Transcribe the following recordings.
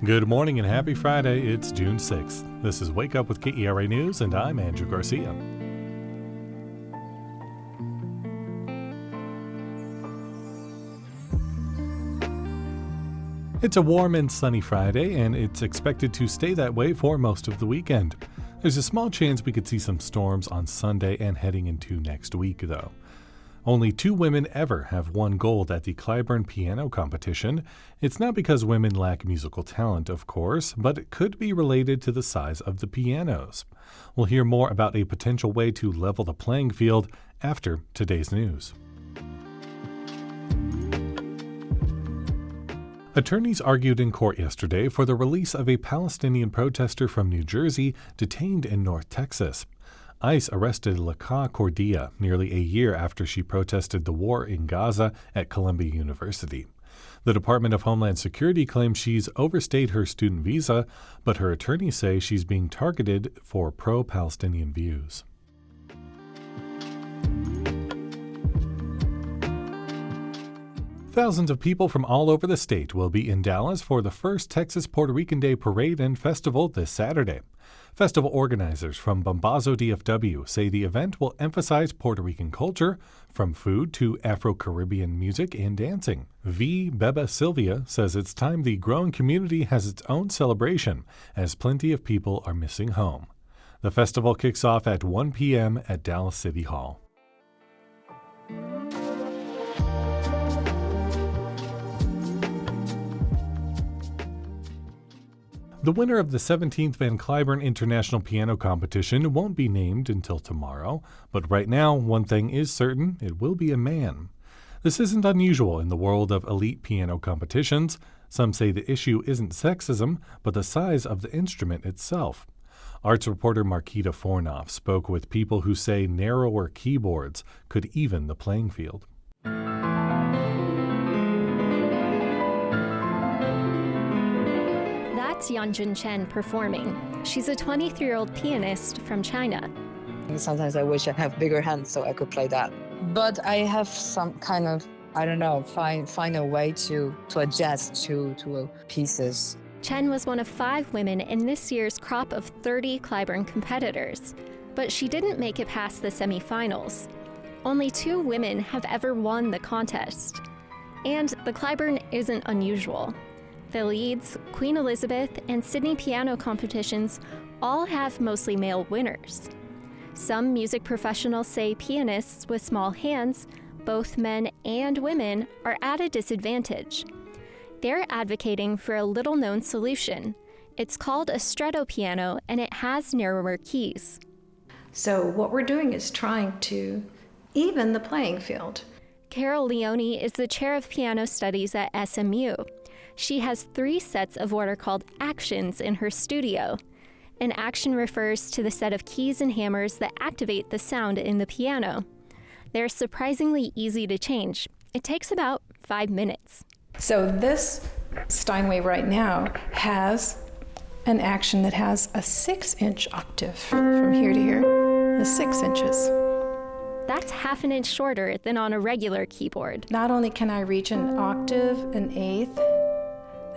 Good morning and happy Friday. It's June 6th. This is Wake Up with KERA News, and I'm Andrew Garcia. It's a warm and sunny Friday, and it's expected to stay that way for most of the weekend. There's a small chance we could see some storms on Sunday and heading into next week, though. Only 2 women ever have won gold at the Clyburn piano competition. It's not because women lack musical talent, of course, but it could be related to the size of the pianos. We'll hear more about a potential way to level the playing field after today's news. Attorneys argued in court yesterday for the release of a Palestinian protester from New Jersey detained in North Texas. ICE arrested Bekah nearly a year after she protested the war in Gaza at Columbia University. The Department of Homeland Security claims she's overstayed her student visa, but her attorneys say she's being targeted for pro-Palestinian views. Thousands of people from all over the state will be in Dallas for the first Texas Puerto Rican Day Parade and Festival this Saturday. Festival organizers from Bombazo DFW say the event will emphasize Puerto Rican culture, from food to Afro-Caribbean music and dancing. Bekah Sylvia says it's time the growing community has its own celebration, as plenty of people are missing home. The festival kicks off at 1 p.m. at Dallas City Hall. The winner of the 17th Van Cliburn International Piano Competition won't be named until tomorrow, but right now, one thing is certain: it will be a man. This isn't unusual in the world of elite piano competitions. Some say the issue isn't sexism, but the size of the instrument itself. Arts reporter Marquita Fornoff spoke with people who say narrower keyboards could even the playing field. That's Yanjun Chen performing. She's a 23-year-old pianist from China. Sometimes I wish I have bigger hands so I could play that. But I have some kind of, find a way to adjust to pieces. Chen was one of 5 women in this year's crop of 30 Clyburn competitors, but she didn't make it past the semifinals. Only 2 women have ever won the contest. And the Clyburn isn't unusual. The Leeds, Queen Elizabeth, and Sydney piano competitions all have mostly male winners. Some music professionals say pianists with small hands, both men and women, are at a disadvantage. They're advocating for a little-known solution. It's called a stretto piano, and it has narrower keys. So what we're doing is trying to even the playing field. Carol Leone is the chair of piano studies at SMU. She has 3 sets of what are called actions in her studio. An action refers to the set of keys and hammers that activate the sound in the piano. They're surprisingly easy to change. It takes about 5 minutes. So this Steinway right now has an action that has a 6-inch octave from here to here, the 6 inches. That's half an inch shorter than on a regular keyboard. Not only can I reach an octave, an eighth,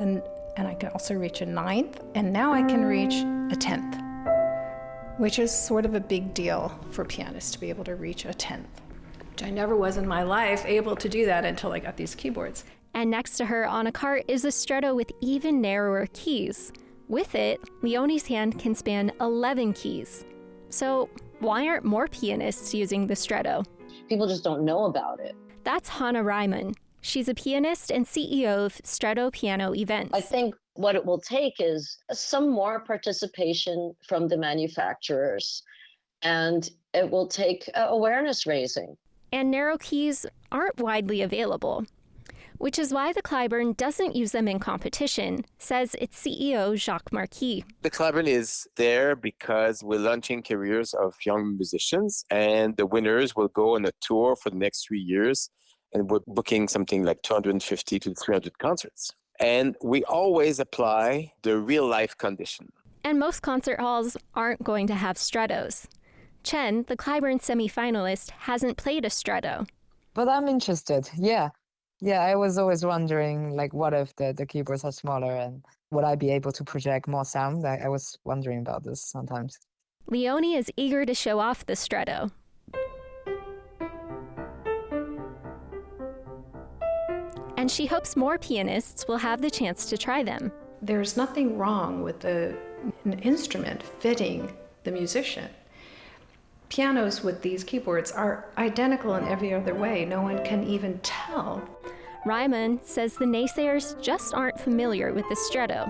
and I can also reach a 9th, and now I can reach a 10th, which is sort of a big deal for pianists to be able to reach a 10th, which I never was in my life able to do that until I got these keyboards. And next to her on a cart is a stretto with even narrower keys. With it, Leone's hand can span 11 keys. So why aren't more pianists using the stretto? People just don't know about it. That's Hannah Ryman. She's a pianist and CEO of Stretto Piano Events. I think what it will take is some more participation from the manufacturers, and it will take awareness raising. And narrow keys aren't widely available, which is why the Clyburn doesn't use them in competition, says its CEO Jacques Marquis. The Clyburn is there because we're launching careers of young musicians, and the winners will go on a tour for the next 3 years. And we're booking something like 250 to 300 concerts. And we always apply the real-life condition. And most concert halls aren't going to have strettos. Chen, the Clyburn semifinalist, hasn't played a stretto. But I'm interested, yeah. Yeah, I was always wondering, like, what if the keyboards are smaller and would I be able to project more sound? I was wondering about this sometimes. Leonie is eager to show off the Stretto. And she hopes more pianists will have the chance to try them. There's nothing wrong with an instrument fitting the musician. Pianos with these keyboards are identical in every other way. No one can even tell. Ryman says the naysayers just aren't familiar with the Stretto.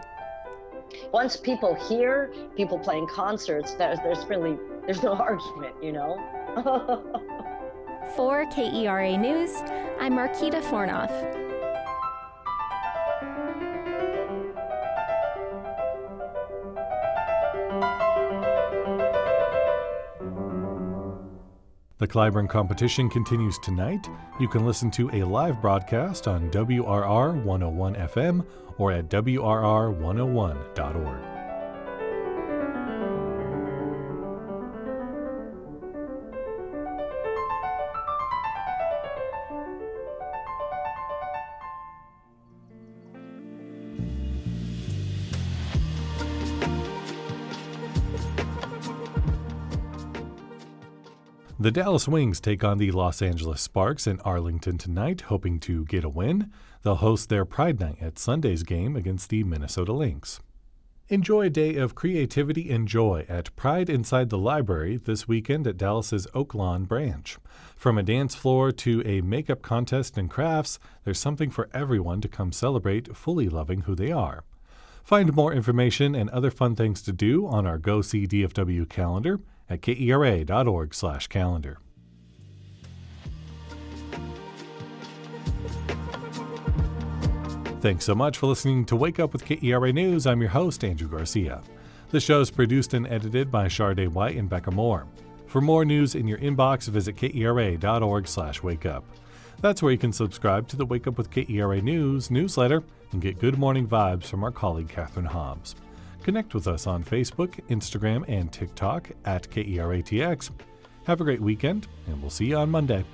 Once people hear people playing concerts, there's no argument, you know? For KERA News, I'm Marquita Fornoff. The Clyburn competition continues tonight. You can listen to a live broadcast on WRR 101 FM or at WRR101.org. The Dallas Wings take on the Los Angeles Sparks in Arlington tonight, hoping to get a win. They'll host their Pride Night at Sunday's game against the Minnesota Lynx. Enjoy a day of creativity and joy at Pride Inside the Library this weekend at Dallas's Oak Lawn branch. From a dance floor to a makeup contest and crafts, there's something for everyone to come celebrate, fully loving who they are. Find more information and other fun things to do on our Go See DFW calendar at kera.org/calendar. Thanks so much for listening to Wake Up with KERA News. I'm your host, Andrew Garcia. The show is produced and edited by Shardae White and Bekah Morr. For more news in your inbox, visit kera.org/wakeup. That's where you can subscribe to the Wake Up with KERA News newsletter and get good morning vibes from our colleague Catherine Hobbs. Connect with us on Facebook, Instagram, and TikTok at KERATX. Have a great weekend, and we'll see you on Monday.